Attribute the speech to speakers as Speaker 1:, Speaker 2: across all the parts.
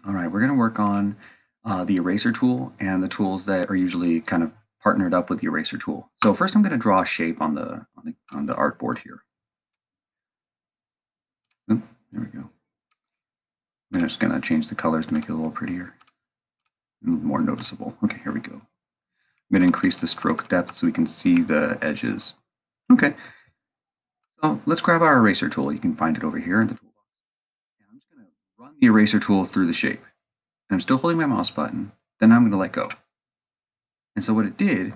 Speaker 1: All right, we're going to work on the eraser tool and the tools that are usually kind of partnered up with the eraser tool. So first I'm going to draw a shape on the artboard here. Oop, there we go. I'm just going to change the colors to make it a little prettier and more noticeable. Okay, here we go. I'm going to increase the stroke depth so we can see the edges. Okay, so let's grab our eraser tool. You can find it over here in the toolbox. And I'm just going to run the eraser tool through the shape. And I'm still holding my mouse button. Then I'm going to let go. And so what it did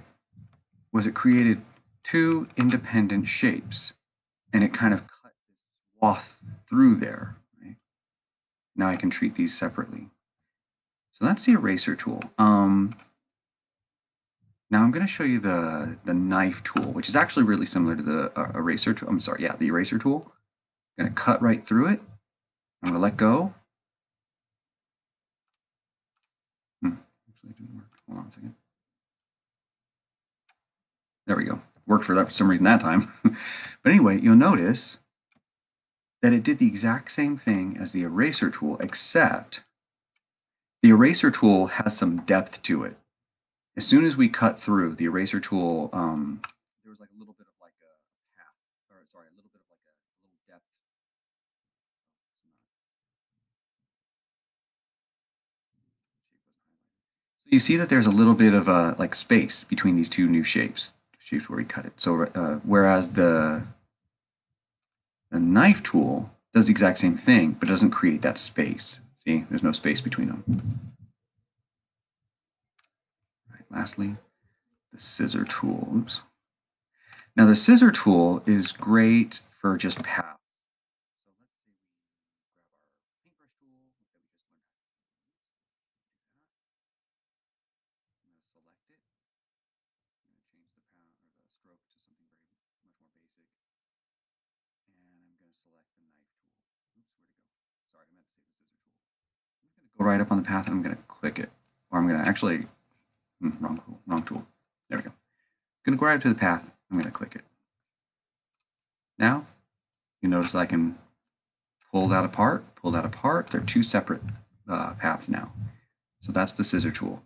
Speaker 1: was it created two independent shapes, and it kind of cut this swath through there. Right? Now I can treat these separately. So that's the eraser tool. Now I'm going to show you the knife tool, which is actually really similar to the eraser tool. I'm sorry, yeah, the eraser tool. I'm going to cut right through it. I'm going to let go. Actually, it didn't work. Hold on a second. There we go. Worked for that for some reason that time. But anyway, you'll notice that it did the exact same thing as the eraser tool, except the eraser tool has some depth to it. As soon as we cut through the eraser tool, there was like a little bit of like a path, or sorry, a little bit of like a little depth. So you see that there's a little bit of a like space between these two new shapes where we cut it. So whereas the knife tool does the exact same thing, but doesn't create that space. See, there's no space between them. All right, lastly, the scissor tool. Oops. Now the scissor tool is great for just paths. So let's say we grab our paintbrush tool that we just learned how to use. I'm going to select it. I'm going to change the path or the stroke to something very much more basic. And I'm going to select the knife tool. Oops, where'd it go? Sorry, I meant to say the scissor tool. I'm going to go right up on the path and I'm going to click it. Or I'm going to actually, wrong tool. There we go. I'm going to go right up to the path. I'm going to click it. Now, you notice I can pull that apart. They're two separate paths now. So that's the scissor tool.